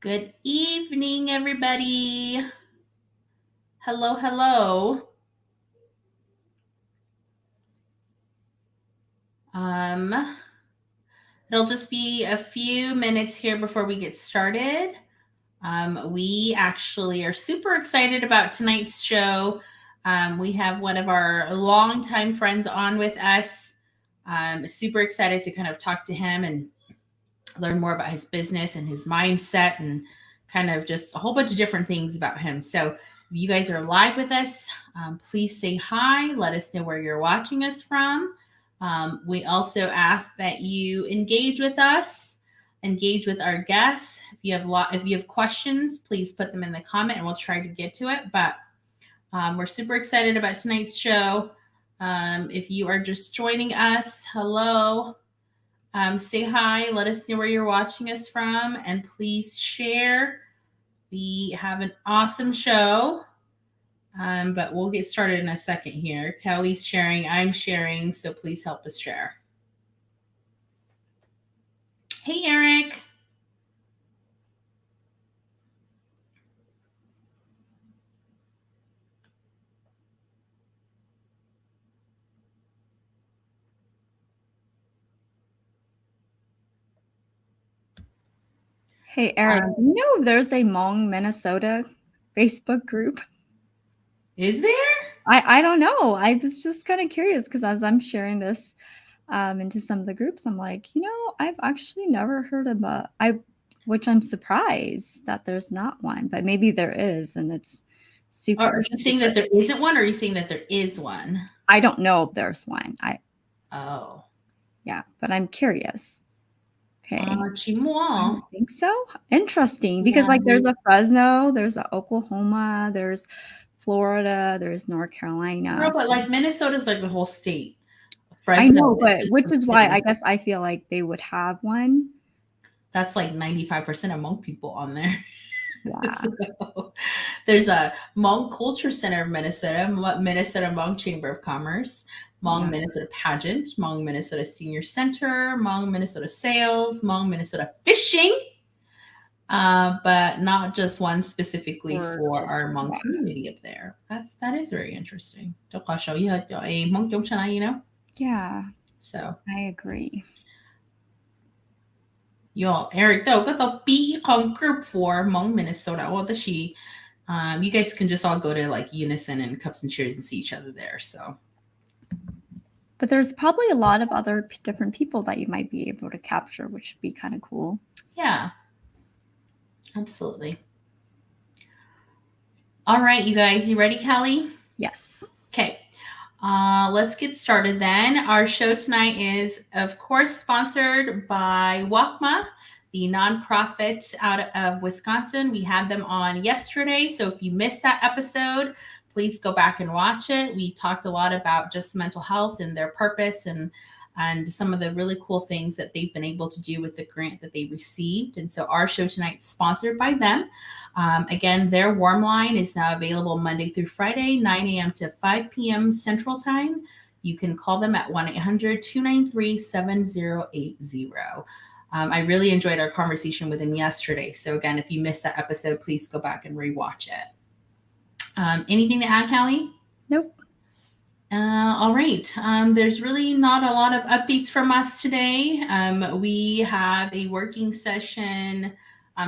Good evening, everybody. Hello, hello. It'll just be a few minutes here before we get started. We actually are super excited about tonight's show. We have one of our longtime friends on with us. Super excited to kind of talk to him and learn more about his business and his mindset and kind of just a whole bunch of different things about him. So, if you guys are live with us, please say hi. Let us know where you're watching us from. We also ask that you engage with us, engage with our guests. If you have questions, please put them in the comment, and we'll try to get to it. But we're super excited about tonight's show. If you are just joining us, hello. Say hi, let us know where you're watching us from, and please share. We have an awesome show, but we'll get started in a second here. Kelly's sharing, I'm sharing, so please help us share. Hey, Eric. Hey, Eric, do you know if there's a Hmong, Minnesota Facebook group? Is there? I don't know. I was just kind of curious because as I'm sharing this into some of the groups, I'm like, I've actually never heard of which I'm surprised that there's not one, but maybe there is, and it's super. Or are you saying that there isn't one, or are you saying that there is one? I don't know if there's one. Oh. Yeah, but I'm curious. Okay. I don't think so. Interesting, because there's a Fresno, there's a Oklahoma, there's Florida, there's North Carolina. Girl, but Minnesota's like the whole state. Fresno, I know, but which is why I guess I feel like they would have one. That's like 95% of Hmong people on there. Yeah. So, there's a Hmong Culture Center of Minnesota, Minnesota Hmong Chamber of Commerce, Hmong Minnesota Pageant, Hmong Minnesota Senior Center, Hmong Minnesota Sales, Hmong Minnesota Fishing, but not just one specifically for our Hmong community up there. That is very interesting. Yeah. So I agree. Eric 都有嗰個 B ของ group for Hmong Minnesota 我覺得是 you guys can just all go to like Unison and Cups and Cheers and see each other there. So, but there's probably a lot of other different people that you might be able to capture, which would be kind of cool. Yeah, absolutely. All right, you guys, you ready, Kelly? Yes. Okay. Let's get started then. Our show tonight is, of course, sponsored by WACMA, the nonprofit out of Wisconsin. We had them on yesterday, so if you missed that episode, please go back and watch it. We talked a lot about just mental health and their purpose and some of the really cool things that they've been able to do with the grant that they received. And so our show tonight is sponsored by them. Again, their warm line is now available Monday through Friday, 9 a.m. to 5 p.m. Central Time. You can call them at 1-800-293-7080. I really enjoyed our conversation with him yesterday. So again, if you missed that episode, please go back and rewatch it. Anything to add, Callie? Nope. All right. There's really not a lot of updates from us today. We have a working session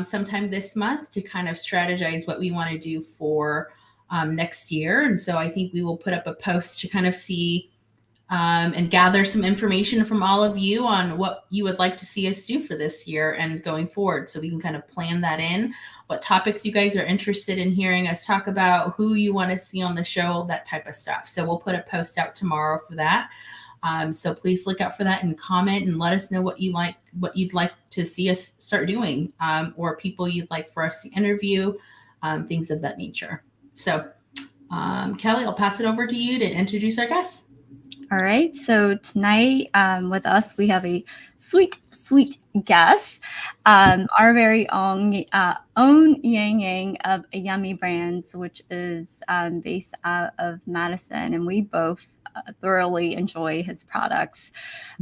sometime this month to kind of strategize what we want to do for next year. And so I think we will put up a post to kind of see and gather some information from all of you on what you would like to see us do for this year and going forward, so we can kind of plan that in, what topics you guys are interested in hearing us talk about, who you want to see on the show, that type of stuff. So we'll put a post out tomorrow for that. So please look out for that and comment and let us know what you'd like to see us start doing, or people you'd like for us to interview, things of that nature. So Kelly, I'll pass it over to you to introduce our guests. All right. So tonight with us, we have a sweet guest, our very own Yeng Yang of Yummy Brands, which is based out of Madison, and we both thoroughly enjoy his products.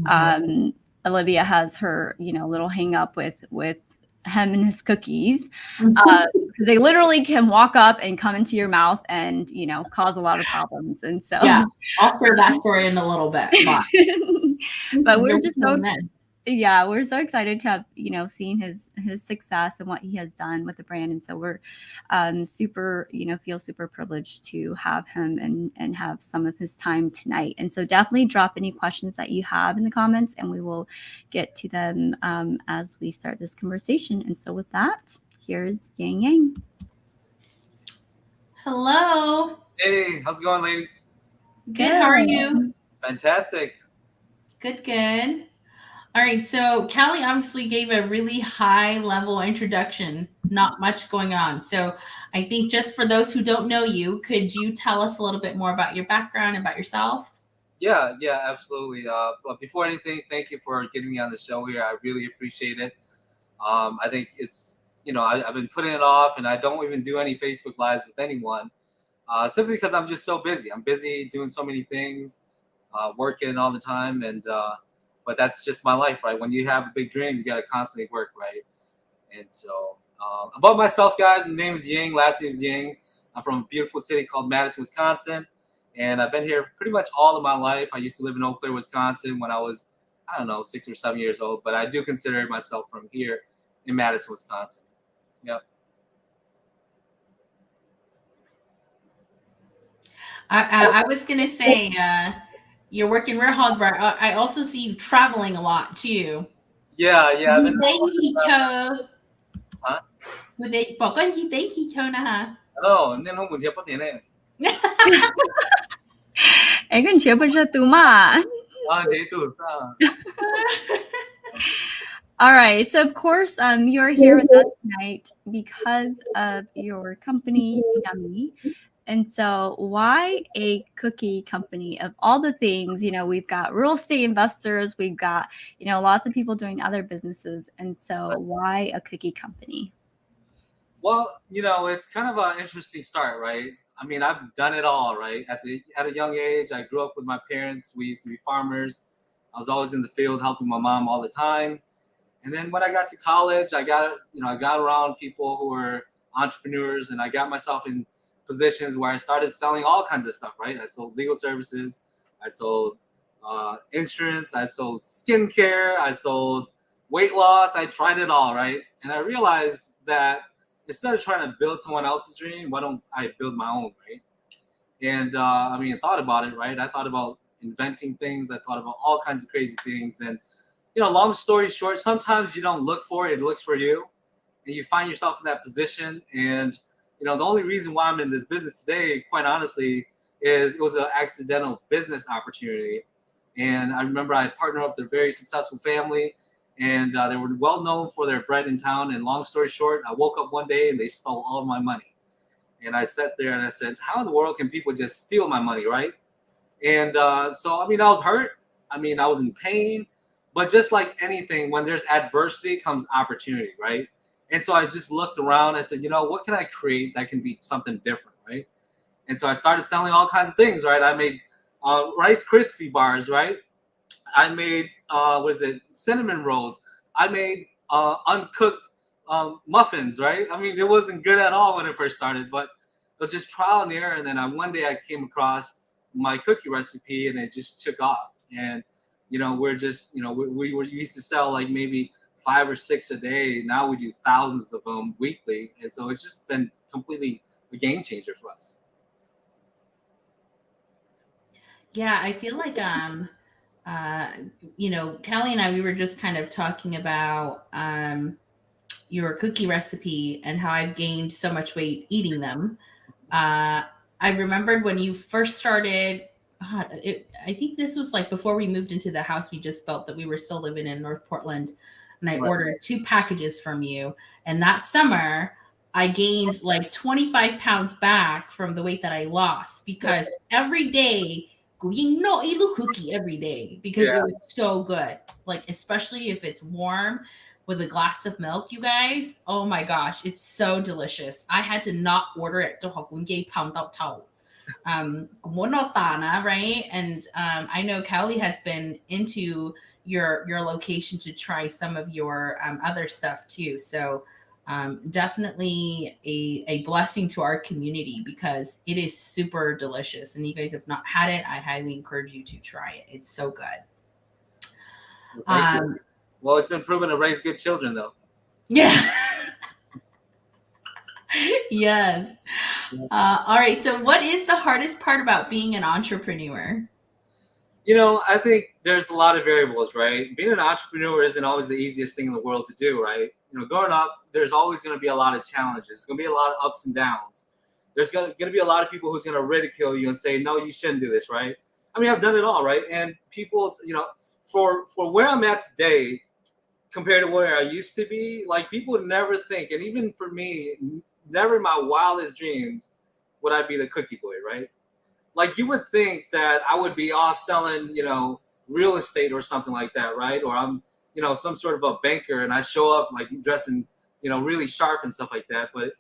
Mm-hmm. Olivia has her, little hang up with him and his cookies, because they literally can walk up and come into your mouth and, cause a lot of problems. And so, yeah, I'll share that story in a little bit. but we're just so yeah, we're so excited to have, seen his success and what he has done with the brand. And so we're super, feel super privileged to have him and have some of his time tonight. And so definitely drop any questions that you have in the comments and we will get to them as we start this conversation. And so with that, here's Yeng Yang. Hello. Hey, how's it going, ladies? Good. How are you? Fantastic. Good. All right, so Callie obviously gave a really high-level introduction, not much going on. So I think just for those who don't know you, could you tell us a little bit more about your background, about yourself? Yeah, absolutely. But before anything, thank you for getting me on the show here. I really appreciate it. I think it's, I've been putting it off and I don't even do any Facebook Lives with anyone simply because I'm just so busy. I'm busy doing so many things, working all the time. But that's just my life, right? When you have a big dream, you got to constantly work, right? And so about myself, guys, my name is Yeng, last name is Yang. I'm from a beautiful city called Madison, Wisconsin. And I've been here pretty much all of my life. I used to live in Eau Claire, Wisconsin when I was, 6 or 7 years old. But I do consider myself from here in Madison, Wisconsin. Yep. I was going to say, you're working real hard, but I also see you traveling a lot too. Yeah. I've been. Huh? Bỏ con chi tế chi cho nè hả? Nên không muốn chia bất tiền này. Em con chia bất cho tụi mà. All right. So of course, you're here with us tonight because of your company, Yummy. And so why a cookie company of all the things? We've got real estate investors, we've got, lots of people doing other businesses. And so why a cookie company? Well, it's kind of an interesting start, right? I mean, I've done it all, right? At a young age, I grew up with my parents. We used to be farmers. I was always in the field helping my mom all the time. And then when I got to college, I got around people who were entrepreneurs and I got myself in positions where I started selling all kinds of stuff, right? I sold legal services, I sold insurance, I sold skincare, I sold weight loss. I tried it all, right? And I realized that instead of trying to build someone else's dream, why don't I build my own, right? And I thought about it, right? I thought about inventing things. I thought about all kinds of crazy things. And, long story short, sometimes you don't look for it, it looks for you. And you find yourself in that position. And, the only reason why I'm in this business today, quite honestly, is it was an accidental business opportunity. And I remember I partnered up with a very successful family. And they were well known for their bread in town. And long story short, I woke up one day and they stole all of my money. And I sat there and I said, how in the world can people just steal my money, right? And so, I was hurt. I was in pain. But just like anything, when there's adversity comes opportunity, right? And so I just looked around. I said, what can I create that can be something different, right? And so I started selling all kinds of things, right? I made Rice Krispie bars, right? I made, cinnamon rolls. I made uncooked muffins, right? It wasn't good at all when it first started, but it was just trial and error. And then one day I came across my cookie recipe and it just took off. And, we're just, we used to sell like maybe 5 or 6 a day. Now we do thousands of them weekly. And so it's just been completely a game changer for us. Yeah, I feel like, Callie and I, we were just kind of talking about your cookie recipe and how I've gained so much weight eating them. I remembered when you first started, I think this was like before we moved into the house we just built that we were still living in North Portland. And I ordered 2 packages from you. And that summer, I gained like 25 pounds back from the weight that I lost because every day, eat a cookie every day because it was so good. Like, especially if it's warm with a glass of milk, you guys. Oh my gosh, it's so delicious. I had to not order it to right? And I know Callie has been into your location to try some of your other stuff too. So definitely a blessing to our community because it is super delicious. And you guys have not had it, I highly encourage you to try it. It's so good. Well, thank you. Well, it's been proven to raise good children, though. Yeah. Yes. All right. So, what is the hardest part about being an entrepreneur? I think there's a lot of variables, right? Being an entrepreneur isn't always the easiest thing in the world to do, right? Growing up, there's always going to be a lot of challenges. There's going to be a lot of ups and downs. There's going to be a lot of people who's going to ridicule you and say, no, you shouldn't do this, right? I mean, I've done it all, right? And people, for where I'm at today compared to where I used to be, like people would never think, and even for me, never in my wildest dreams would I be the cookie boy, right? Like you would think that I would be off selling, real estate or something like that, right? Or I'm, some sort of a banker and I show up like dressing, really sharp and stuff like that. But,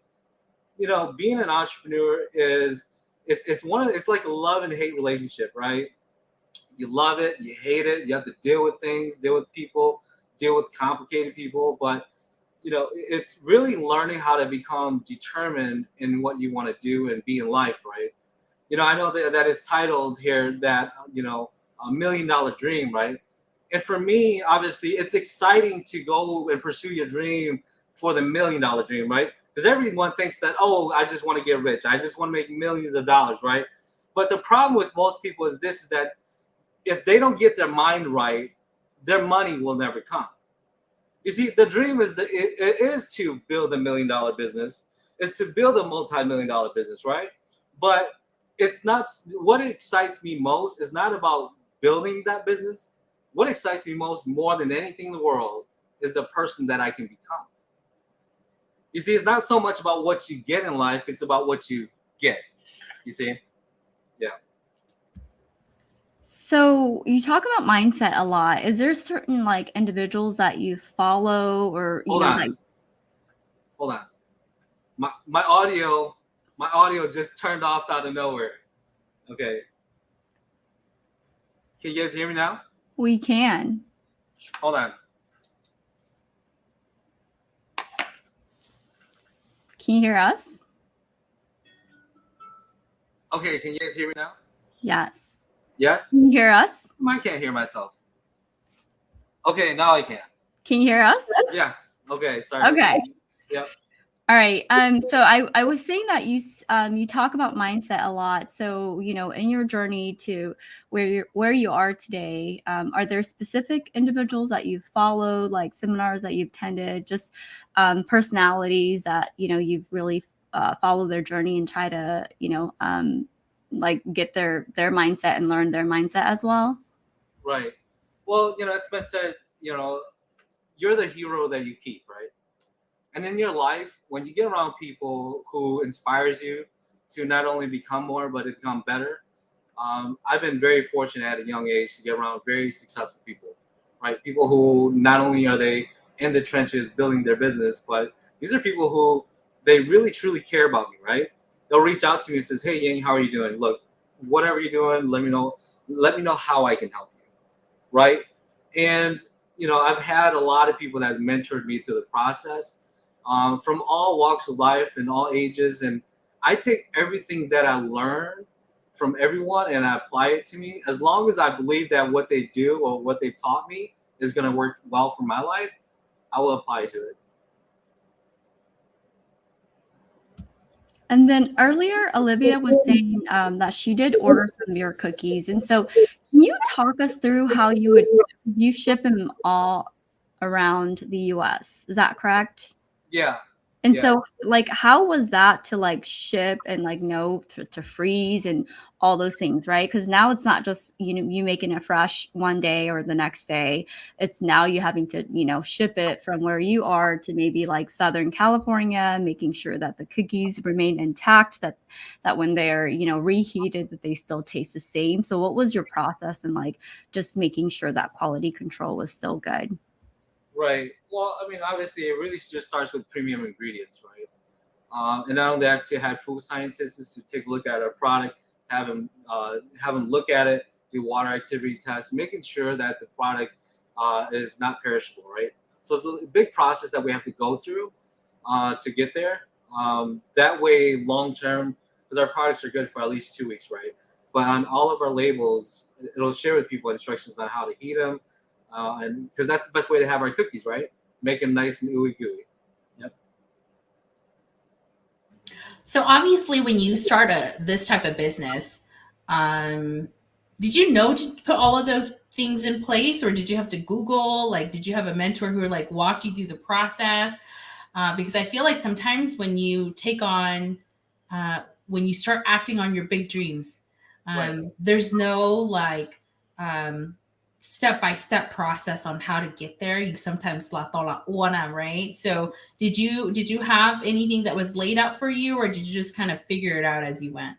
being an entrepreneur it's like a love and hate relationship, right? You love it, you hate it, you have to deal with things, deal with people, deal with complicated people. But, it's really learning how to become determined in what you want to do and be in life, right? I know that it's titled here that, $1 million dream, right? And for me, obviously, it's exciting to go and pursue your dream for the $1 million dream, right? Because everyone thinks that, oh, I just want to get rich. I just want to make millions of dollars, right? But the problem with most people is that if they don't get their mind right, their money will never come. You see, the dream it is to build $1 million business. It's to build a multi-million-dollar business, right? But it's not what excites me most is not about building that business. What excites me most, more than anything in the world, is the person that I can become. You see, it's not so much about what you get in life, it's about what you get. You see? Yeah. So you talk about mindset a lot. Is there certain like individuals that you follow or Hold on. My audio just turned off out of nowhere. Okay. Can you guys hear me now? We can. Hold on. Can you hear us? Okay, can you guys hear me now? Yes. Yes? Can you hear us? I can't hear myself. Okay, now I can. Can you hear us? Yes. Okay, sorry. Okay. Yep. All right. So I was saying that you talk about mindset a lot. So, in your journey to where you are today, are there specific individuals that you've followed, like seminars that you've attended, just personalities that, you've really followed their journey and try to, like get their mindset and learn their mindset as well? Right. Well, it's been said, you're the hero that you keep, right? And in your life, when you get around people who inspires you to not only become more, but to become better, I've been very fortunate at a young age to get around very successful people, right? People who not only are they in the trenches building their business, but these are people who they really truly care about me, right? They'll reach out to me and says, "Hey, Yang, how are you doing? Look, whatever you're doing, let me know. Let me know how I can help you," right? And I've had a lot of people that have mentored me through the process. From all walks of life and all ages. And I take everything that I learn from everyone and I apply it to me. As long as I believe that what they do or what they've taught me is going to work well for my life, I will apply to it. And then earlier, Olivia was saying that she did order some of your cookies. And so can you talk us through how you ship them all around the US? Is that correct? Yeah. And so like, how was that to like ship and like know to freeze and all those things, right? Because now it's not just, you making it fresh one day or the next day. It's now you having to, ship it from where you are to maybe like Southern California, making sure that the cookies remain intact, that when they're, reheated, that they still taste the same. So what was your process and like just making sure that quality control was still good? Right. Well, I mean, obviously, it really just starts with premium ingredients, right? And not only that, to have food scientists to take a look at our product, have them look at it, do water activity tests, making sure that the product is not perishable, right? So it's a big process that we have to go through to get there. That way, long term, because our products are good for at least 2 weeks, right? But on all of our labels, it'll share with people instructions on how to heat them, and because that's the best way to have our cookies, right? Make them nice and ooey gooey. Yep. So obviously, when you start this type of business, did you know to put all of those things in place, or did you have to Google? Like, did you have a mentor who like walked you through the process? Because I feel like sometimes when you take on, when you start acting on your big dreams, Right. there's no like step by step process on how to get there. You sometimes la tola una, right? So did you have anything that was laid out for you, or did you just kind of figure it out as you went?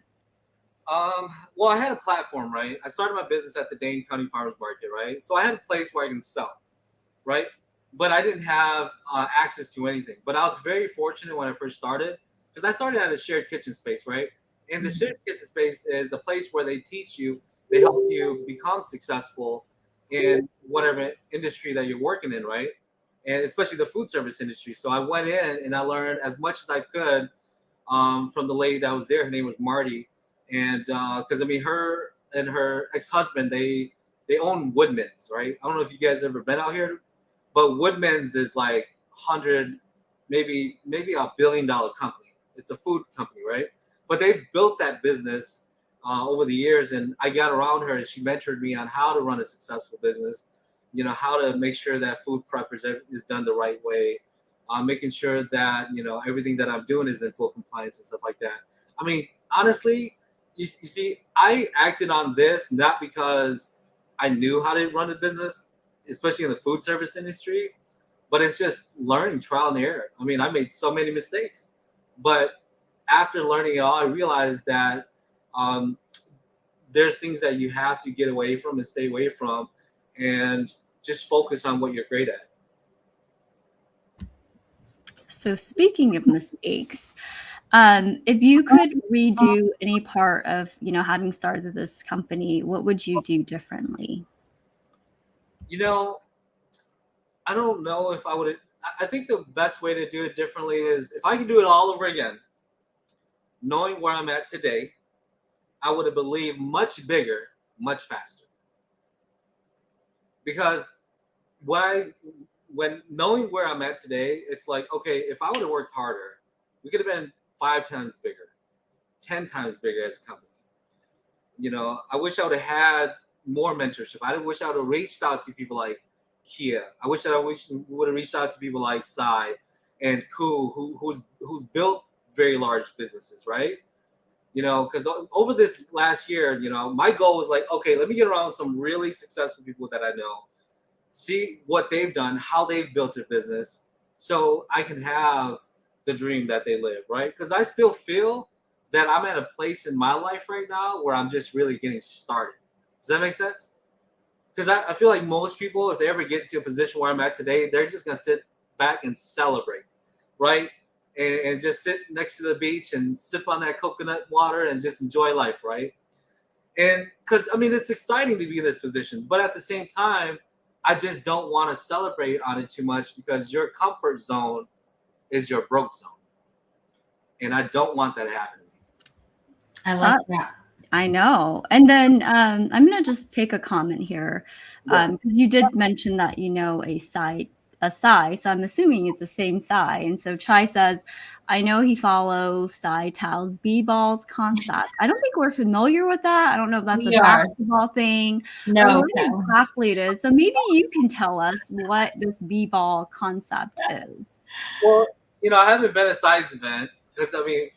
Well, I had a platform, right? I started my business at the Dane County Farmers Market, right? So I had a place where I can sell, right? But I didn't have access to anything. But I was very fortunate when I first started because I started at a shared kitchen space, right? And the shared kitchen space is a place where they teach you, they help you become successful in whatever industry that you're working in, right? And especially the food service industry. So I went in and I learned as much as I could from the lady that was there. Her name was Marty, and because I mean, her and her ex-husband, they own Woodman's, right? I don't know if you guys ever been out here, but Woodman's is like 100, maybe $1 billion company. It's a food company, right? But they've built that business over the years, and I got around her, and she mentored me on how to run a successful business. You know, how to make sure that food prep is done the right way, making sure that everything that I'm doing is in full compliance and stuff like that. I mean, honestly, you see, I acted on this not because I knew how to run a business, especially in the food service industry, but it's just learning, trial and error. I mean, I made so many mistakes, but after learning it all, I realized that um, there's things that you have to get away from and stay away from, and just focus on what you're great at. So speaking of mistakes, if you could redo any part of, having started this company, what would you do differently? You know, I don't know if I would. I think the best way to do it differently is if I could do it all over again, knowing where I'm at today, I would have believed much bigger, much faster. Because why, when knowing where I'm at today, it's like, okay, if I would have worked harder, we could have been 5 times bigger, 10 times bigger as a company. I wish I would have had more mentorship. I wish I would have reached out to people like Kia. I wish we would have reached out to people like Sai and Ku, who's built very large businesses, right? Because over this last year, my goal was like, okay, let me get around some really successful people that I know, see what they've done, how they've built their business, so I can have the dream that they live, right? Because I still feel that I'm at a place in my life right now where I'm just really getting started. Does that make sense? Because I feel like most people, if they ever get to a position where I'm at today, they're just going to sit back and celebrate, right? And just sit next to the beach and sip on that coconut water and just enjoy life, right? And because, I mean, it's exciting to be in this position, but at the same time, I just don't want to celebrate on it too much because your comfort zone is your broke zone. And I don't want that to happen to me. I like that. I know. And then I'm going to just take a comment here because you did mention that a Sai, so I'm assuming it's the same Sai. And so Chai says, I know he follows Sai Tao's B-balls concept. I don't think we're familiar with that. I don't know if that's a basketball thing or what exactly it is. So maybe you can tell us what this B-ball concept is. Well, I haven't been a Sai's event because, I mean,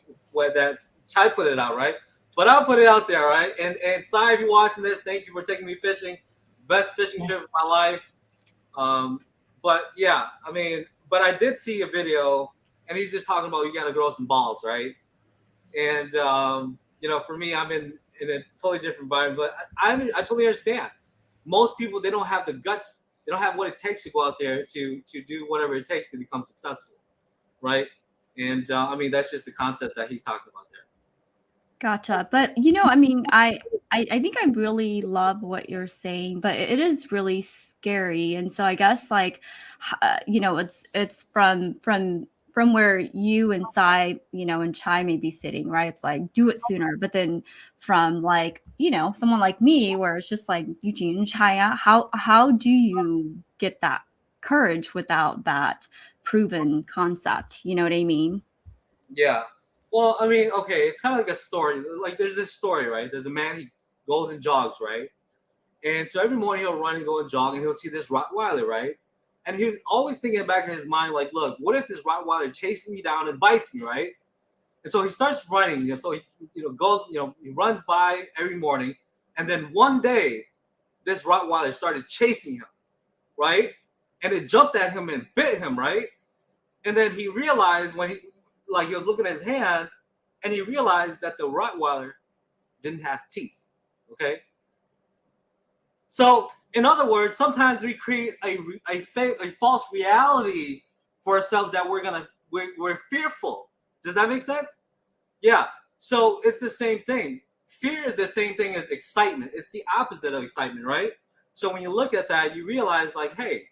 that's Chai put it out, right? But I'll put it out there, right? And Sai, if you're watching this, thank you for taking me fishing. Best fishing trip of my life. But yeah, I mean, but I did see a video, and he's just talking about you got to grow some balls, right? And for me, I'm in a totally different environment, but I totally understand. Most people, they don't have the guts, they don't have what it takes to go out there to do whatever it takes to become successful, right? And I mean, that's just the concept that he's talking about there. Gotcha. But I mean, I think I really love what you're saying, but it is really scary. And so I guess like, you know, it's from where you and Sai, you know, and Chai may be sitting, right? It's like, do it sooner. But then from like, you know, someone like me, where it's just like Eugene and Chaya, how do you get that courage without that proven concept? You know what I mean? Yeah. Well, I mean, okay, it's kind of like a story. Like there's this story, right? There's a man, he goes and jogs, right? And so every morning he'll run and go and jog, and he'll see this Rottweiler, right? And he was always thinking back in his mind, like, look, what if this Rottweiler chases me down and bites me, right? And so he starts running. You know, so he, goes, he runs by every morning, and then one day, this Rottweiler started chasing him, right? And it jumped at him and bit him, right? And then he realized when he was looking at his hand, and he realized that the Rottweiler didn't have teeth, okay? So, in other words, sometimes we create a false reality for ourselves that we're fearful. Does that make sense? Yeah. So it's the same thing. Fear is the same thing as excitement. It's the opposite of excitement, right? So when you look at that, you realize like, hey,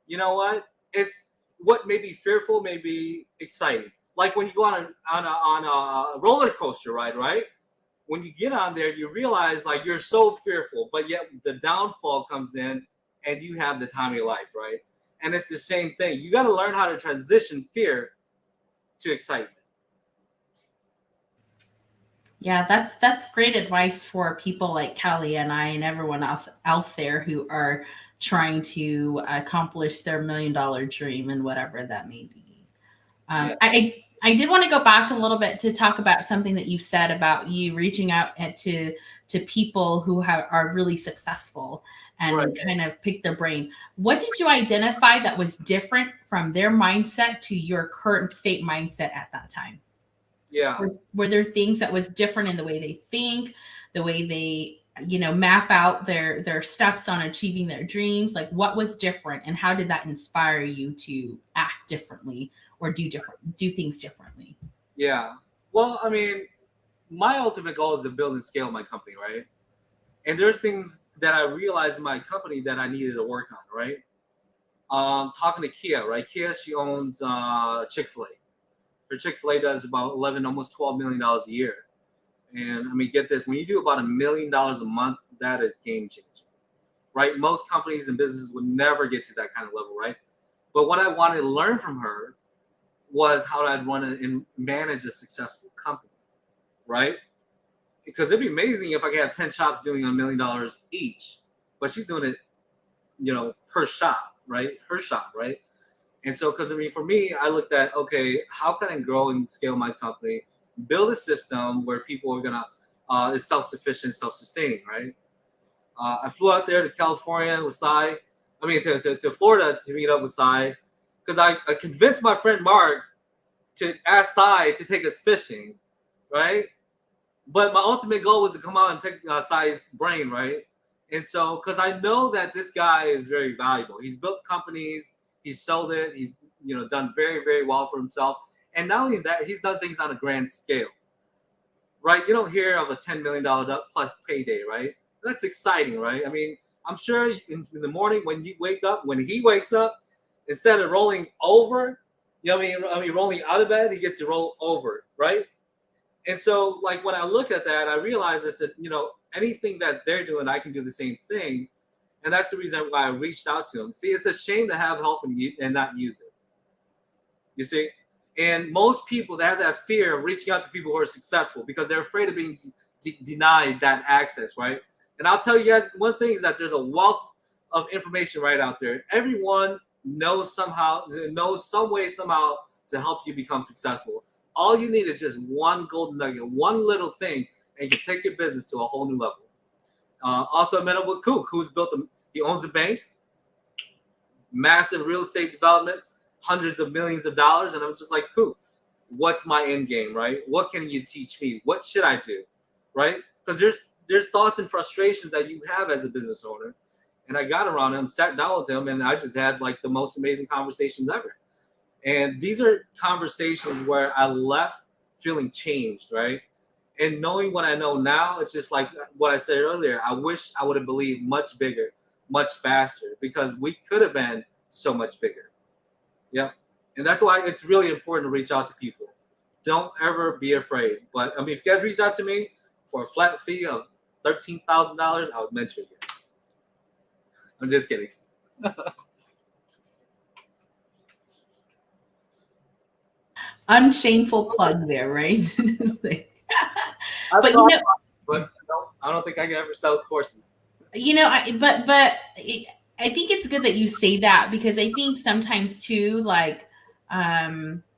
you know what? It's what may be fearful may be exciting. Like when you go on a roller coaster ride, right? When you get on there, you realize like you're so fearful, but yet the downfall comes in and you have the time of your life, right? And it's the same thing. You got to learn how to transition fear to excitement. Yeah, that's great advice for people like Callie and I and everyone else out there who are trying to accomplish their $1 million dream and whatever that may be. Yeah. I did want to go back a little bit to talk about something that you said about you reaching out to people who are really successful and Right. kind of pick their brain. What did you identify that was different from their mindset to your current state mindset at that time? Yeah. Were there things that was different in the way they think, the way they, map out their steps on achieving their dreams? Like what was different and how did that inspire you to act differently or do things differently? Yeah. Well, I mean, my ultimate goal is to build and scale my company, right? And there's things that I realized in my company that I needed to work on, right? Talking to Kia, right? Kia, she owns Chick-fil-A. Her Chick-fil-A does about 11, almost $12 million a year. And I mean, get this, when you do about $1 million a month, that is game changing, right? Most companies and businesses would never get to that kind of level, right? But what I wanted to learn from her was how I'd run and manage a successful company, right? Because it'd be amazing if I could have 10 shops doing $1 million each, but she's doing it, per shop, right? Her shop, right? And so, because I mean, for me, I looked at, okay, how can I grow and scale my company, build a system where people are is self-sufficient, self-sustaining, right? I flew out there to California with Sai. I mean, to Florida to meet up with Sai, because I convinced my friend Mark to ask Sai to take us fishing, right? But my ultimate goal was to come out and pick Sai's brain, right? And so, because I know that this guy is very valuable. He's built companies. He's sold it. He's done very, very well for himself. And not only that, he's done things on a grand scale, right? You don't hear of a $10 million plus payday, right? That's exciting, right? I mean, I'm sure in the morning when he wakes up, instead of rolling over, rolling out of bed, he gets to roll over, right? And so, like when I look at that, I realize that anything that they're doing, I can do the same thing. And that's the reason why I reached out to him. See, it's a shame to have help and not use it. You see? And most people, they have that fear of reaching out to people who are successful because they're afraid of being denied that access, right? And I'll tell you guys, one thing is that there's a wealth of information right out there. Everyone knows some way, somehow to help you become successful. All you need is just one golden nugget, one little thing, and you can take your business to a whole new level. Also, I met up with Kook, who's he owns a bank, massive real estate development, hundreds of millions of dollars. And I'm just like, Kook, what's my end game, right? What can you teach me? What should I do, right? Because there's thoughts and frustrations that you have as a business owner. And I got around him, sat down with him, and I just had like the most amazing conversations ever. And these are conversations where I left feeling changed, right? And knowing what I know now, it's just like what I said earlier. I wish I would have believed much bigger, much faster because we could have been so much bigger. Yep. And that's why it's really important to reach out to people. Don't ever be afraid. But I mean, if you guys reach out to me for a flat fee of $13,000, I would mentor you guys. I'm just kidding. Unshameful plug there, right? But you know, I don't think I can ever sell courses. You know, I think it's good that you say that because I think sometimes too, like,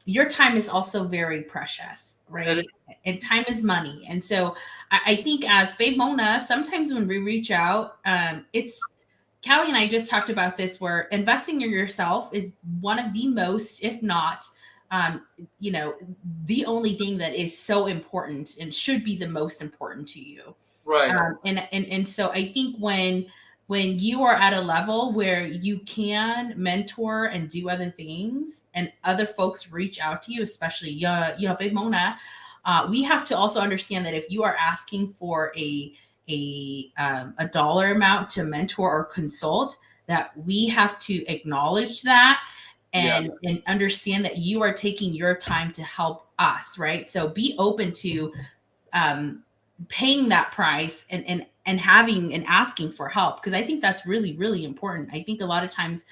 your time is also very precious, right? And time is money. And so I think as Babe Mona, sometimes when we reach out, it's Callie and I just talked about this where investing in yourself is one of the most, if not, you know, the only thing that is so important and should be the most important to you. Right. And so I think when you are at a level where you can mentor and do other things and other folks reach out to you, especially Big Mona, we have to also understand that if you are asking for a dollar amount to mentor or consult, that we have to acknowledge that and understand that you are taking your time to help us, right? So be open to paying that price and having and asking for help, because I think that's really, really important. I think a lot of times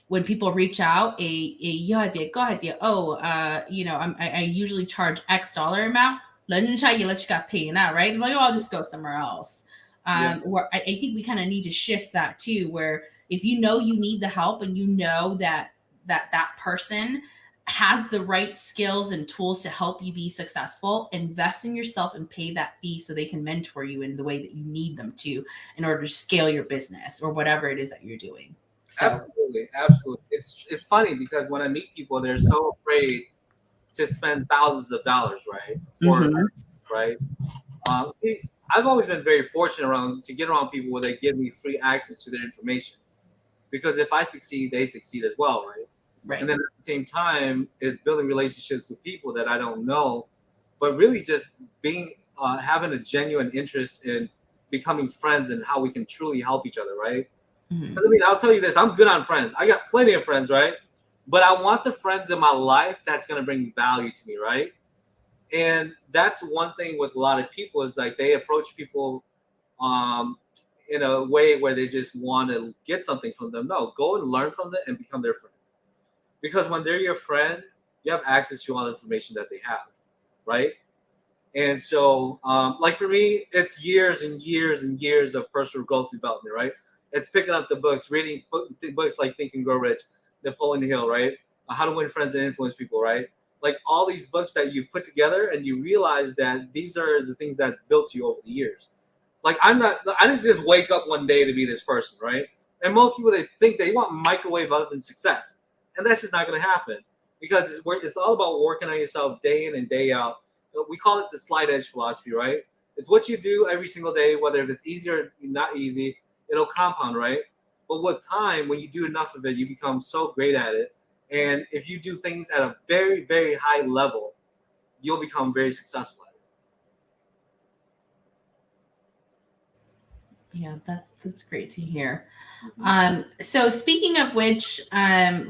when people reach out, you know, I usually charge X dollar amount, right? Like, oh, I'll just go somewhere else. Where I think we kind of need to shift that too, where if you know you need the help and you know that person has the right skills and tools to help you be successful, invest in yourself and pay that fee so they can mentor you in the way that you need them to in order to scale your business or whatever it is that you're doing. So. Absolutely. It's funny because when I meet people, they're so afraid to spend thousands of dollars, right? Right. I've always been very fortunate to get around people where they give me free access to their information, because if I succeed, they succeed as well, right? Right. And then at the same time, is building relationships with people that I don't know, but really just having a genuine interest in becoming friends and how we can truly help each other, right? Because I mean, I'll tell you this: I'm good on friends. I got plenty of friends, right? But I want the friends in my life that's going to bring value to me, right? And that's one thing with a lot of people is like they approach people in a way where they just want to get something from them. No, go and learn from them and become their friend. Because when they're your friend, you have access to all the information that they have, right? And so, like for me, it's years and years and years of personal growth development, right? It's picking up the books, reading books like Think and Grow Rich, Napoleon Hill, right? How to Win Friends and Influence People, right? Like all these books that you've put together, and you realize that these are the things that's built you over the years. Like I didn't just wake up one day to be this person, right? And most people, they think they want microwave oven success. And that's just not going to happen, because it's all about working on yourself day in and day out. We call it the slide edge philosophy, right? It's what you do every single day, whether if it's easy or not easy, it'll compound, right? But with time, when you do enough of it, you become so great at it. And if you do things at a very, very high level, you'll become very successful at it. Yeah, that's great to hear. So speaking of which,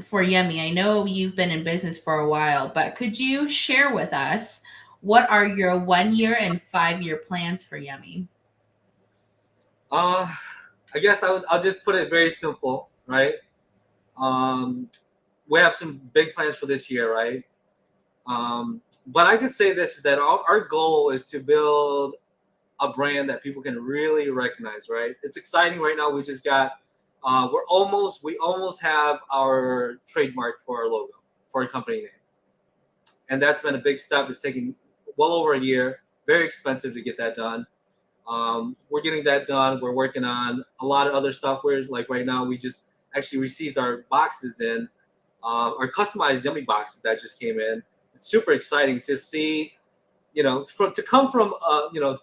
for Yummy, I know you've been in business for a while, but could you share with us what are your 1 year and 5 year plans for Yummy? I guess I'll just put it very simple, right? We have some big plans for this year, right? But I can say this is that our goal is to build a brand that people can really recognize, right? It's exciting right now. We just got we almost have our trademark for our logo, for our company name. And that's been a big step. It's taken well over a year, very expensive to get that done. We're getting that done. We're working on a lot of other stuff where like right now we just actually received our boxes in, our customized Yummy boxes that just came in. It's super exciting to see, to come from,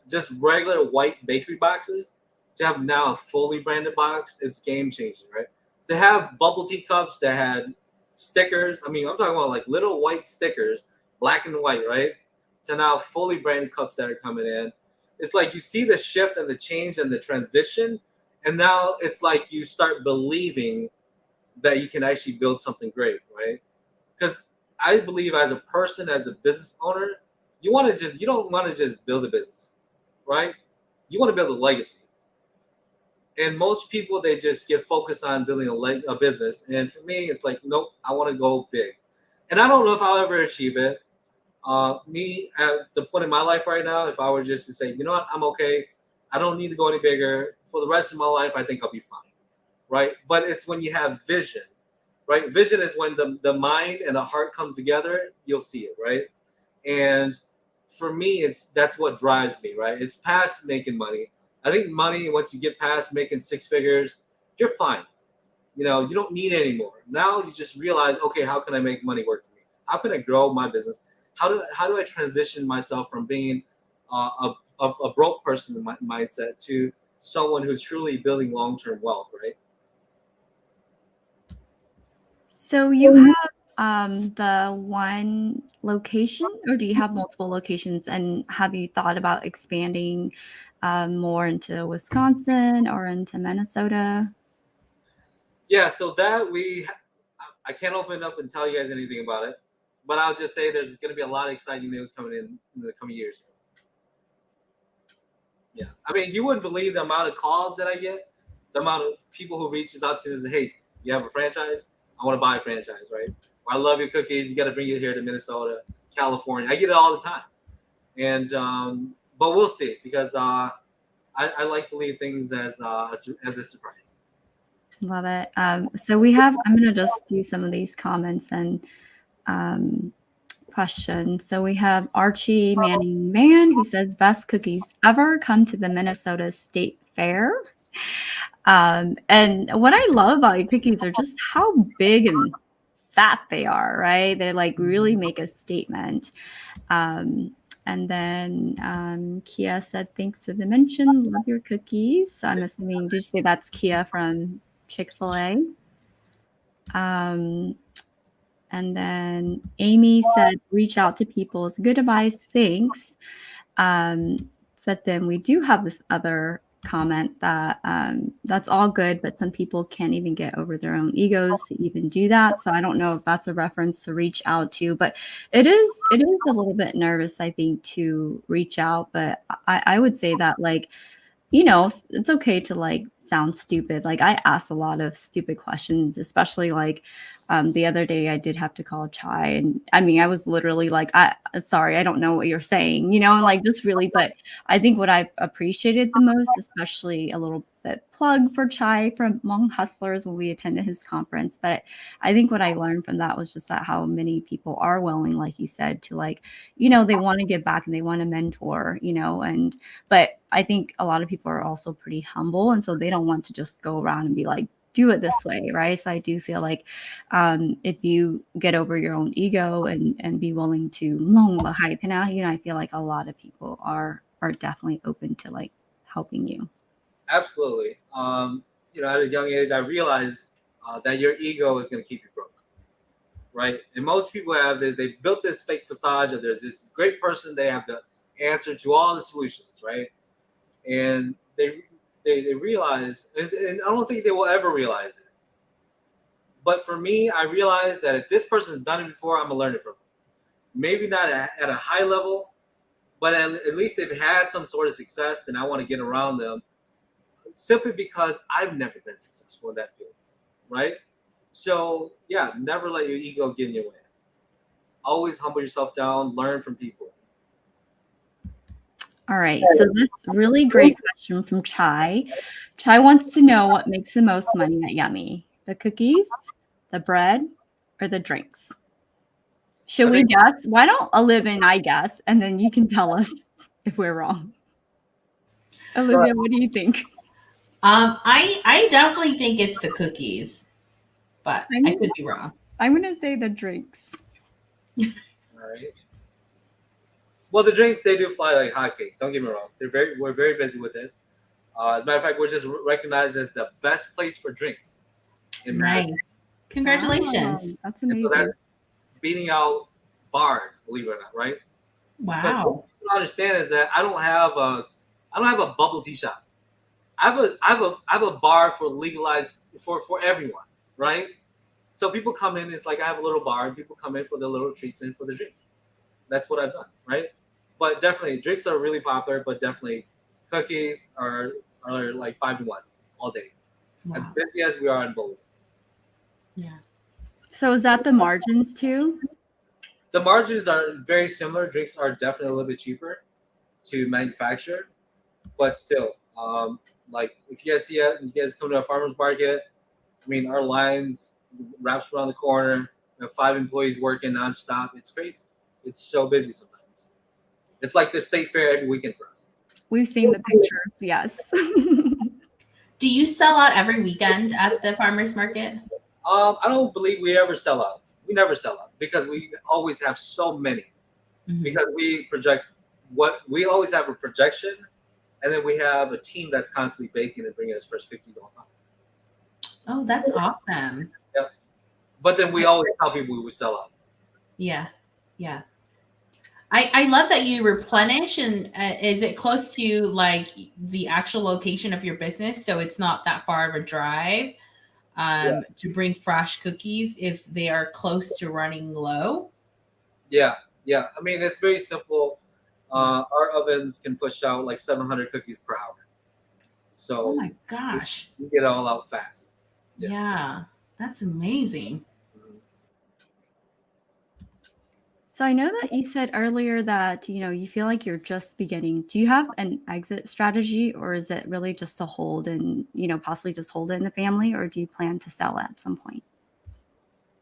just regular white bakery boxes to have now a fully branded box. It's game changing, right? To have bubble tea cups that had stickers. I mean, I'm talking about like little white stickers, black and white, right? To now fully branded cups that are coming in. It's like you see the shift and the change and the transition, And now it's like you start believing that you can actually build something great, right? Because I believe as a person, as a business owner, you don't want to just build a business, right? You want to build a legacy. And most people, they just get focused on building a business. And for me, it's like, nope, I want to go big. And I don't know if I'll ever achieve it. Me at the point in my life right now, if I were just to say, you know what, I'm okay. I don't need to go any bigger. For the rest of my life, I think I'll be fine, right? But it's when you have vision, right? Vision is when the mind and the heart comes together, you'll see it, right? And for me, that's what drives me, right? It's past making money. I think money, once you get past making six figures, you're fine. You don't need it anymore. Now you just realize, okay, how can I make money work for me? How can I grow my business? How do I transition myself from being a broke person mindset to someone who's truly building long-term wealth, right? So you have the one location, or do you have multiple locations? And have you thought about expanding more into Wisconsin or into Minnesota? Yeah, so I can't open up and tell you guys anything about it, but I'll just say there's going to be a lot of exciting news coming in the coming years. Yeah, I mean, you wouldn't believe the amount of calls that I get, the amount of people who reaches out to me and say, "Hey, you have a franchise? I want to buy a franchise, right? Or, I love your cookies. You got to bring it here to Minnesota, California." I get it all the time, and but we'll see because I like to leave things as a surprise. Love it. So I'm going to just do some of these comments and questions. So we have Archie Manning Man, who says, best cookies ever, come to the Minnesota State Fair. And what I love about your cookies are just how big and fat they are, right? They like really make a statement. And then Kia said, thanks for the mention. Love your cookies. So I'm assuming, did you say that's Kia from Chick-fil-A? And then Amy said, reach out to people is good advice. Thanks. But then we do have this other comment that that's all good, but some people can't even get over their own egos to even do that. So I don't know if that's a reference to reach out to, but it is a little bit nervous, I think, to reach out. But I would say that, like, it's okay to like sound stupid. Like, I ask a lot of stupid questions, especially like the other day I did have to call Chai, and I mean, I was literally like, sorry, I don't know what you're saying, and like just really, but I think what I appreciated the most, especially a little bit plug for Chai from Hmong Hustlers when we attended his conference, but I think what I learned from that was just that how many people are willing, like you said, to like, they want to give back and they want to mentor, but I think a lot of people are also pretty humble, and so they don't want to just go around and be like, do it this way, right? So I do feel like if you get over your own ego and be willing to, I feel like a lot of people are definitely open to like helping you. Absolutely. At a young age, I realized that your ego is going to keep you broke, right? And most people have this, they built this fake facade of there's this great person, they have the answer to all the solutions, right? And they realize, and I don't think they will ever realize it. But for me, I realized that if this person's done it before, I'm gonna learn it from them. Maybe not at a high level, but at least they've had some sort of success, and I want to get around them simply because I've never been successful in that field, right? So yeah, never let your ego get in your way. Always humble yourself down, learn from people. All right, so this really great question from Chai. Chai wants to know what makes the most money at Yummy: the cookies, the bread, or the drinks? Should we guess? Why don't Olivia and I guess, and then you can tell us if we're wrong. Olivia, what do you think? I definitely think it's the cookies, but I could be wrong. I'm going to say the drinks. All right. Well, the drinks, they do fly like hotcakes. Don't get me wrong. We're very busy with it. As a matter of fact, we're just recognized as the best place for drinks in Madison. Nice. Congratulations. That's amazing. So that's beating out bars, believe it or not, right? Wow. What you don't understand is that I don't have a bubble tea shop. I have a bar for legalized for everyone, right? So people come in. It's like I have a little bar. And people come in for the little treats and for the drinks. That's what I've done, right? But definitely, drinks are really popular. But definitely, cookies are like 5 to 1 all day. As Wow. busy as we are in bowling. Yeah. So is that the margins too? The margins are very similar. Drinks are definitely a little bit cheaper to manufacture, but still, like if you guys see it, you guys come to a farmer's market. I mean, our lines wraps around the corner. We have 5 employees working nonstop. It's crazy. It's so busy sometimes. It's like the state fair every weekend for us. We've seen the pictures, yes. Do you sell out every weekend at the farmers market? I don't believe we ever sell out. We never sell out because we always have so many. Mhm. Because we project what we always have a projection, and then we have a team that's constantly baking and bringing us fresh cookies all the time. Oh, that's awesome. Yep. But then we always tell people we would sell out. Yeah. Yeah. I love that you replenish. And is it close to like the actual location of your business? So it's not that far of a drive to bring fresh cookies if they are close to running low? Yeah. I mean, it's very simple. Our ovens can push out like 700 cookies per hour. Oh So my gosh. we get it all out fast. Yeah. That's amazing. Mhm. So I know that you said earlier that, you feel like you're just beginning. Do you have an exit strategy, or is it really just to hold and, possibly just hold it in the family, or do you plan to sell at some point?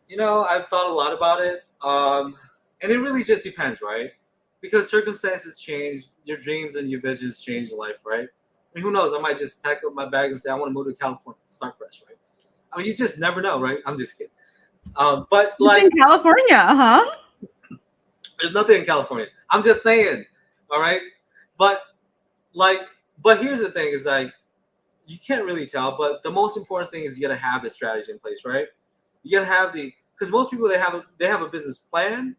I've thought a lot about it. And it really just depends, right? Because circumstances change, your dreams and your visions change in life, right? I mean, who knows? I might just pack up my bag and say, I want to move to California, start fresh, right? I mean, you just never know, right? I'm just kidding. But It's like, in California, huh? there's nothing in California. I'm just saying, all right? But like, but here's the thing: is like, you can't really tell. But the most important thing is you gotta have the strategy in place, right? You gotta have because most people they have a business plan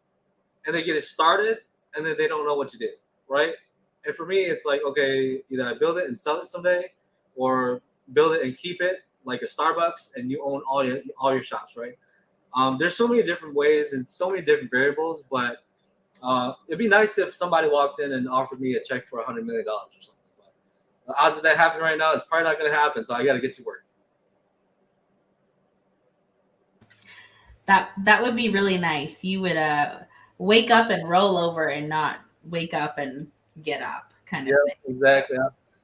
and they get it started and then they don't know what to do, right? And for me, it's like, okay, either I build it and sell it someday, or build it and keep it like a Starbucks and you own all your shops, right? There's so many different ways and so many different variables, but it'd be nice if somebody walked in and offered me a check for $100 million or something. But the odds of that happening right now is probably not going to happen, so I got to get to work. That would be really nice. You would wake up and roll over and not wake up and get up kind of thing. Exactly.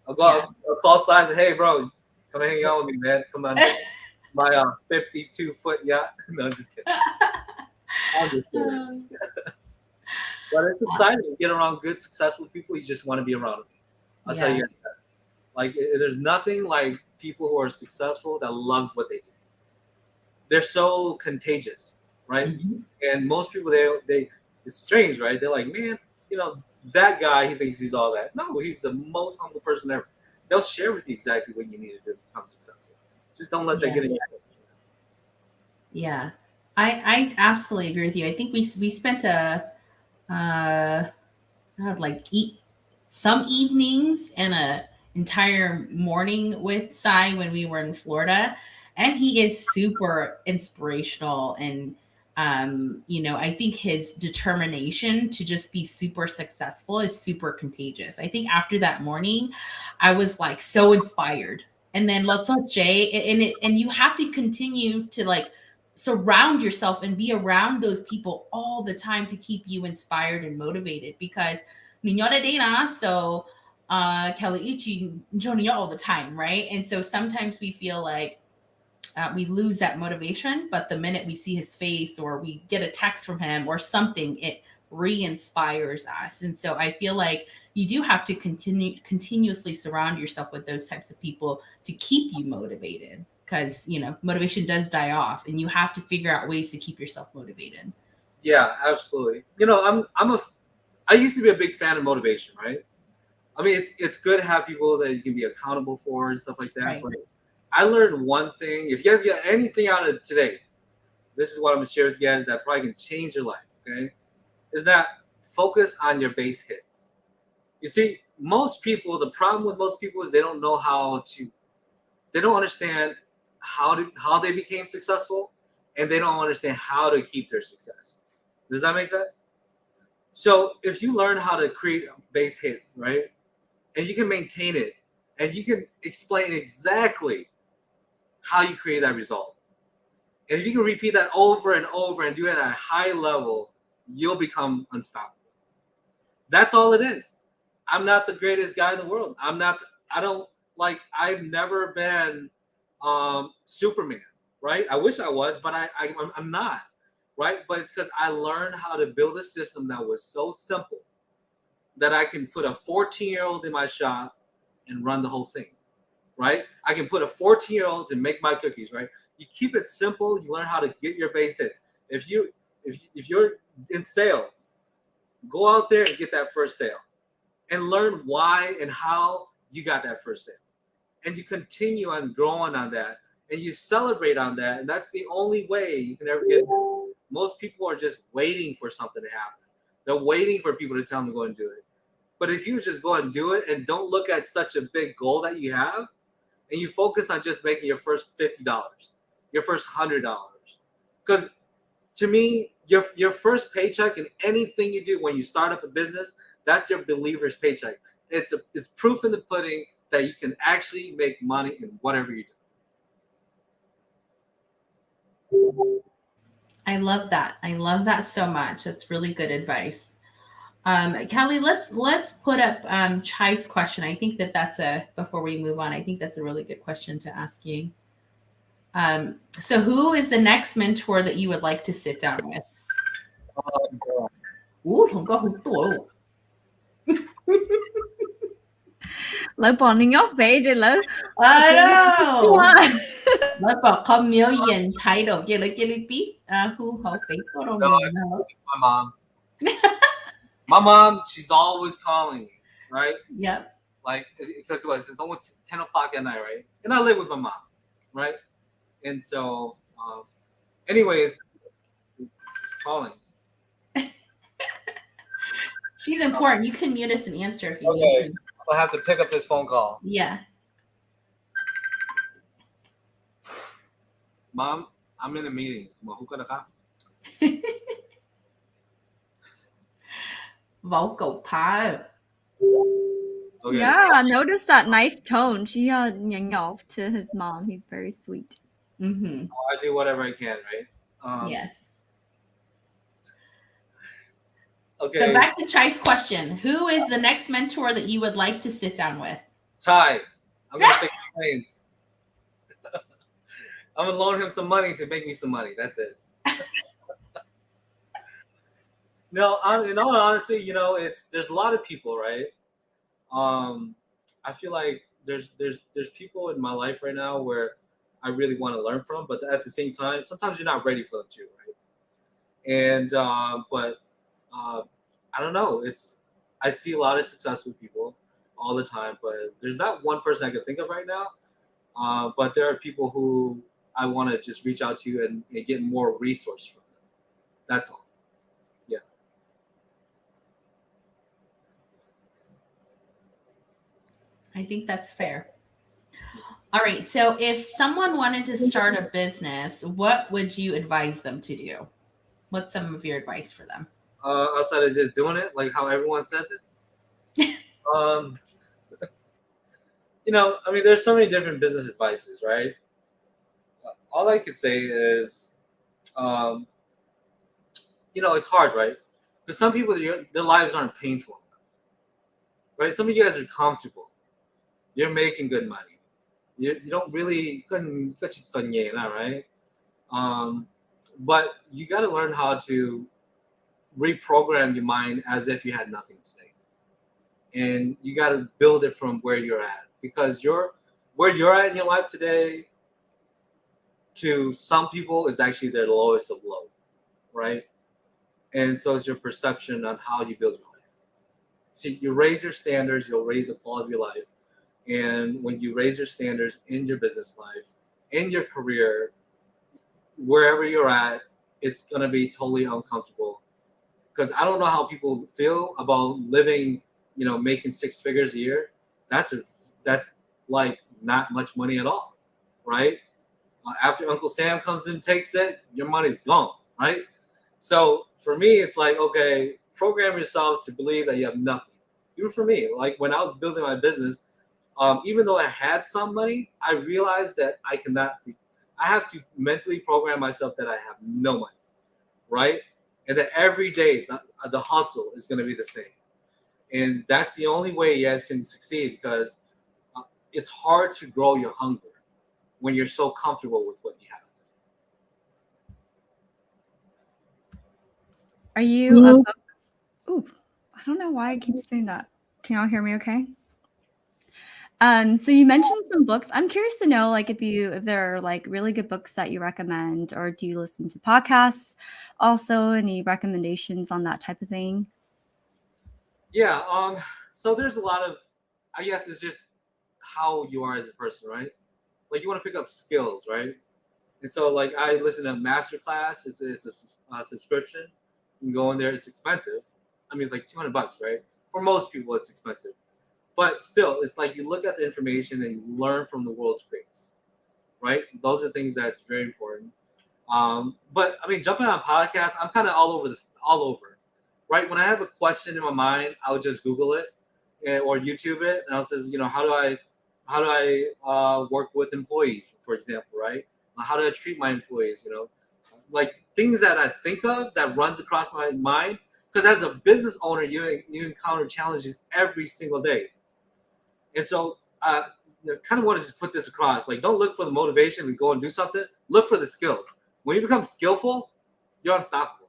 I'll Yeah. I'll call signs and, hey, bro, come hang out with me, man. Come on my 52-foot yacht. No, I'm just kidding. I'm just kidding. But it's exciting to get around good, successful people. You just want to be around them. I'll tell you that. Like, there's nothing like people who are successful that loves what they do. They're so contagious, right? Mhm. And most people, they it's strange, right? They're like, man, that guy, he thinks he's all that. No, he's the most humble person ever. They'll share with you exactly what you need to do to become successful. Just don't let that get in your head. Yeah. I absolutely agree with you. I think we spent like eat some evenings and a entire morning with Sai when we were in Florida, and he is super inspirational. And I think his determination to just be super successful is super contagious. I think after that morning, I was like so inspired. And then let's talk Jay, and you have to continue to like surround yourself and be around those people all the time to keep you inspired and motivated, because ninyo na dana, so Kaliichi ninyo all the time, right? And so sometimes we feel like we lose that motivation, but the minute we see his face or we get a text from him or something, it re-inspires us. And so I feel like you do have to continuously surround yourself with those types of people to keep you motivated, because motivation does die off and you have to figure out ways to keep yourself motivated. Yeah, absolutely. I used to be a big fan of motivation, right? I mean, it's good to have people that you can be accountable for and stuff like that. Right. But I learned one thing. If you guys get anything out of today, this is what I'm gonna share with you guys that probably can change your life. Okay, is that focus on your base hits. You see, most people, the problem with most people is they don't know they don't understand how they became successful, and they don't understand how to keep their success. Does that make sense? So if you learn how to create base hits, right, and you can maintain it, and you can explain exactly how you create that result, and if you can repeat that over and over and do it at a high level, you'll become unstoppable. That's all it is. I'm not the greatest guy in the world. I've never been Superman, right? I wish I was, but I'm not, right? But it's because I learned how to build a system that was so simple that I can put a 14-year-old in my shop and run the whole thing, right? I can put a 14-year-old to make my cookies, right? You keep it simple. You learn how to get your base hits. If you're in sales, go out there and get that first sale, and learn why and how you got that first sale, and you continue on growing on that, and you celebrate on that, and that's the only way you can ever get. Most people are just waiting for something to happen. They're waiting for people to tell them to go and do it. But if you just go and do it and don't look at such a big goal that you have, and you focus on just making your first $50, your first $100, because to me, your first paycheck in anything you do when you start up a business, that's your believer's paycheck. It's proof in the pudding that you can actually make money in whatever you do. I love that. I love that so much. That's really good advice. Kelly, let's put up Chai's question. I think that's before we move on, I think that's a really good question to ask you. So who is the next mentor that you would like to sit down with? Lỡ bỏ mình off page rồi lỡ. I know. 我บอกเขา沒有人睇到嘅，你見你邊who 好肥嗰度面 It's my mom. My mom, she's always calling me, right? Yep. Like, because it's almost 10 o'clock at night, right? And I live with my mom, right? And so, anyways, she's calling. She's important. You can mute us and answer if you need Okay, to. I'll have to pick up this phone call. Yeah. Mom, I'm in a meeting. Vocal pie. Okay. Yeah, notice that nice tone. She Yeng Yang to his mom. He's very sweet. Mm-hmm. I do whatever I can, right? Yes. Okay. So back to Chai's question. Who is the next mentor that you would like to sit down with? Chai. I'm going to fix planes. I'm going to loan him some money to make me some money. That's it. No, in all honesty, there's a lot of people, right? I feel like there's people in my life right now where I really want to learn from, but at the same time, sometimes you're not ready for them too, right? And but I don't know. I see a lot of successful people all the time, but there's not one person I can think of right now. But there are people who I want to just reach out to and get more resource from them. That's all. Yeah. I think that's fair. All right. So if someone wanted to start a business, what would you advise them to do? What's some of your advice for them? Outside of just doing it, like how everyone says it. There's so many different business advices, right? All I could say is, it's hard, right? Because some people, their lives aren't painful enough, right? Some of you guys are comfortable. You're making good money. You don't really, right? But you got to learn how to reprogram your mind as if you had nothing today. And you got to build it from where you're at, because where you're at in your life today, to some people, is actually their lowest of low, right? And so it's your perception on how you build your life. See, you raise your standards, you'll raise the quality of your life. And when you raise your standards in your business life, in your career, wherever you're at, it's going to be totally uncomfortable. Because I don't know how people feel about living, making 6 figures a year, that's like not much money at all, right? After Uncle Sam comes and takes it, your money's gone, right? So for me, it's like, okay, program yourself to believe that you have nothing. Even for me, like when I was building my business, even though I had some money, I realized that I have to mentally program myself that I have no money, right? And that every day the hustle is going to be the same. And that's the only way you guys can succeed, because it's hard to grow your hunger when you're so comfortable with what you have. Are you a book? Ooh, I don't know why I keep saying that. Can y'all hear me okay? So you mentioned some books. I'm curious to know, like, if there are like really good books that you recommend, or do you listen to podcasts? Also, any recommendations on that type of thing? Yeah. So there's a lot of, I guess it's just how you are as a person, right? Like you want to pick up skills, right? And so like I listen to Masterclass. It's a subscription. You can go in there. It's expensive. I mean, it's like $200, right? For most people, it's expensive. But still, it's like you look at the information and you learn from the world's greatest, right? Those are things that's very important. But I mean, jumping on podcasts, I'm kind of all over, right? When I have a question in my mind, I'll just Google it or YouTube it, and I'll say, how do I work with employees, for example, right? How do I treat my employees? Like things that I think of that runs across my mind. Because as a business owner, you encounter challenges every single day. And so kind of want to just put this across. Like, don't look for the motivation to go and do something. Look for the skills. When you become skillful, you're unstoppable.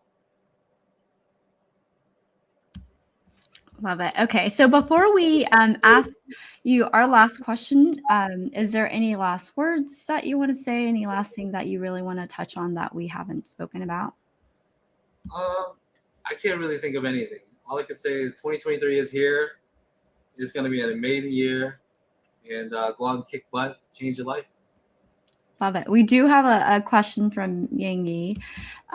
Love it. Okay, so before we ask you our last question, is there any last words that you want to say? Any last thing that you really want to touch on that we haven't spoken about? I can't really think of anything. All I can say is 2023 is here. It's going to be an amazing year, and go out and kick butt, change your life. Love it. We do have a question from Yeng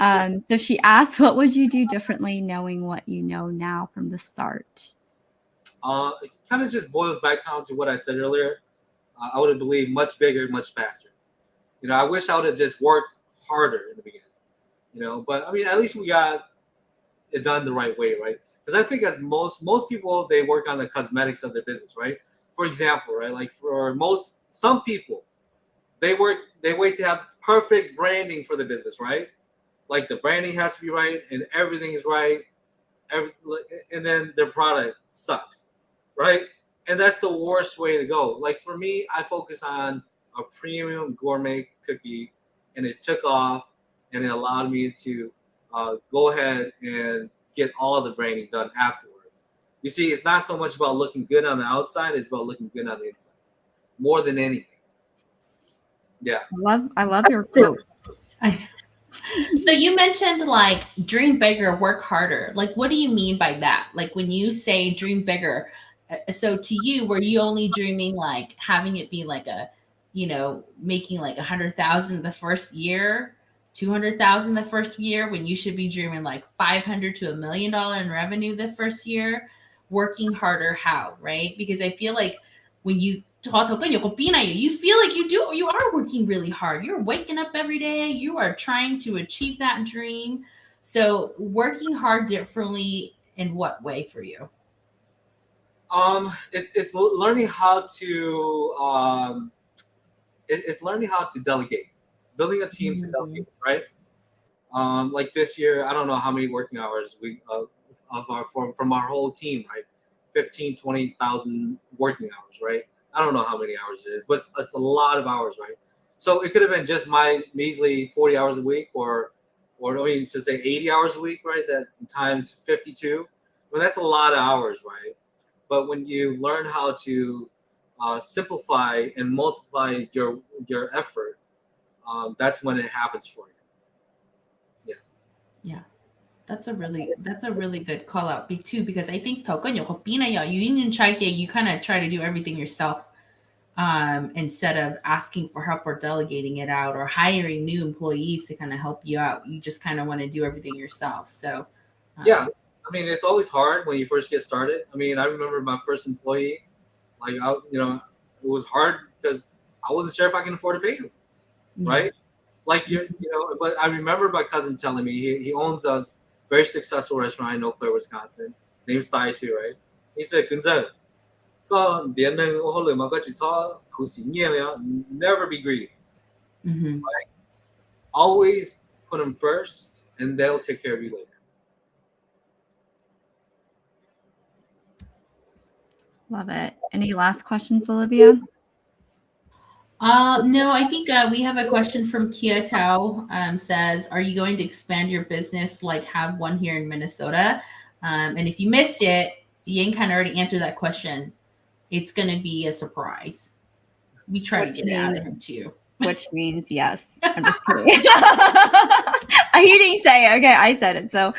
Yang. So she asked, what would you do differently knowing what you know now from the start? It kind of just boils back down to what I said earlier. I would have believed much bigger, much faster. I wish I would have just worked harder in the beginning. But I mean, at least we got it done the right way, right? Because I think as most people, they work on the cosmetics of their business, right? For example, right? Like for some people, they wait to have perfect branding for the business, right? Like the branding has to be right and everything is right, and then their product sucks, right? And that's the worst way to go. Like for me, I focus on a premium gourmet cookie, and it took off, and it allowed me to go ahead and get all of the branding done afterward. You see, it's not so much about looking good on the outside; it's about looking good on the inside, more than anything. Yeah. I love your quote. So you mentioned like dream bigger, work harder. Like, what do you mean by that? Like when you say dream bigger, so to you, were you only dreaming like having it be like making like 100,000 the first year, 200,000 the first year, when you should be dreaming like 500 to $1 million in revenue the first year? Working harder, how, right? Because I feel like when you feel like you are working really hard. You're waking up every day. You are trying to achieve that dream. So working hard differently in what way for you? It's learning how to it's learning how to delegate, building a team to delegate, right? Like this year, I don't know how many working hours we from our whole team, right? 15, 20,000 working hours, right? I don't know how many hours it is, but it's a lot of hours, right? So it could have been just my measly 40 hours a week, or I mean, to say 80 hours a week, right? That times 52. Well, that's a lot of hours, right? But when you learn how to simplify and multiply your effort, that's when it happens for you. Yeah. That's a really good call out too, because I think you kind of try to do everything yourself, instead of asking for help or delegating it out or hiring new employees to kind of help you out. You just kind of want to do everything yourself. So Yeah, I mean, it's always hard when you first get started. I mean, I remember my first employee, like, it was hard because I wasn't sure if I can afford to pay him, right? Like but I remember my cousin telling me he owns a very successful restaurant in Eau Claire, Wisconsin. His name's Thai too, right? He said, "Gunza, never be greedy. Mm-hmm. Always put them first, and they'll take care of you later." Love it. Any last questions, Olivia? No, I think we have a question from Kia Tao. Says, "Are you going to expand your business like have one here in Minnesota?" And if you missed it, Yeng kind of already answered that question. It's going to be a surprise. We try to get it out of him too. Which means yes. I'm just kidding. He didn't say it. Okay, I said it. So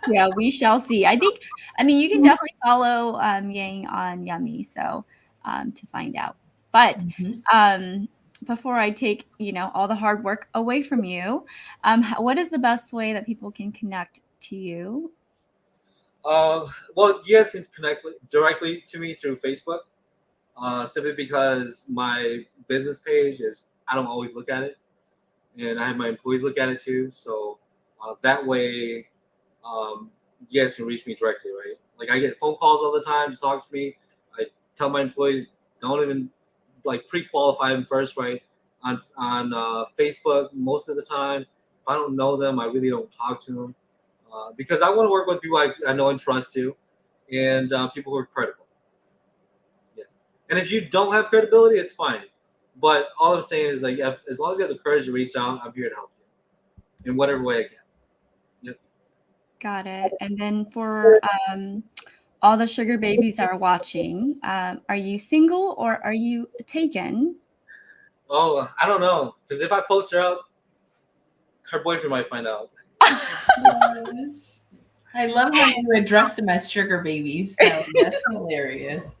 yeah, we shall see. I mean, you can definitely follow Yang on Yummy, so to find out. But before I take all the hard work away from you, what is the best way that people can connect to you? Well, you guys can connect directly to me through Facebook. Simply because my business page I don't always look at it, and I have my employees look at it too. So that way, you guys can reach me directly, right? Like I get phone calls all the time to talk to me. I tell my employees don't even pre-qualify them first, right? On Facebook, most of the time, if I don't know them, I really don't talk to them because I want to work with people I know and trust too, and people who are credible. And if you don't have credibility, it's fine. But all I'm saying is, as long as you have the courage to reach out, I'm here to help you in whatever way I can. Yep. Got it. And then for all the sugar babies that are watching, are you single or are you taken? Oh, I don't know. Because if I post her out, her boyfriend might find out. I love how you address them as sugar babies. That's hilarious.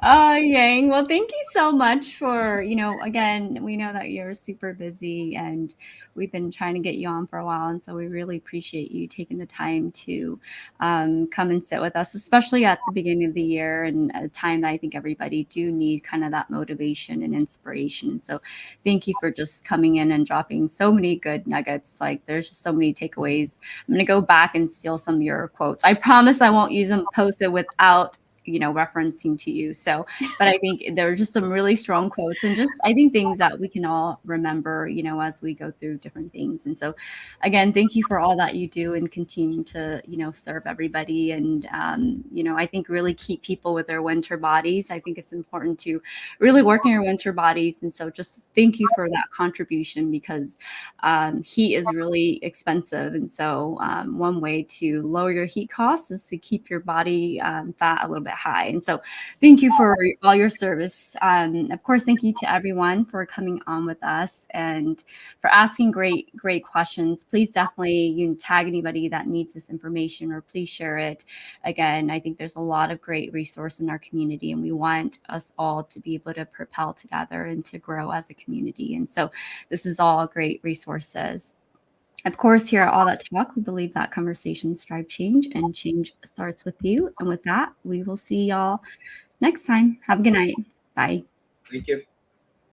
Yang, well, thank you so much for, again, we know that you're super busy and we've been trying to get you on for a while. And so we really appreciate you taking the time to come and sit with us, especially at the beginning of the year and a time that I think everybody do need kind of that motivation and inspiration. So thank you for just coming in and dropping so many good nuggets. Like there's just so many takeaways. I'm going to go back and steal some of your quotes. I promise I won't use them posted without referencing to you. So, but I think there are just some really strong quotes and just, I think things that we can all remember, as we go through different things. And so again, thank you for all that you do and continue to, serve everybody. And, I think really keep people with their winter bodies. I think it's important to really work in your winter bodies. And so just thank you for that contribution because heat is really expensive. And so one way to lower your heat costs is to keep your body fat a little bit high. And so thank you for all your service. Of course, thank you to everyone for coming on with us and for asking great questions. Please definitely tag anybody that needs this information or please share it. Again, I think there's a lot of great resource in our community and we want us all to be able to propel together and to grow as a community. And so this is all great resources. Of course, here at All That Talk, we believe that conversations drive change and change starts with you. And with that, we will see y'all next time. Have a good night. Bye. Thank you.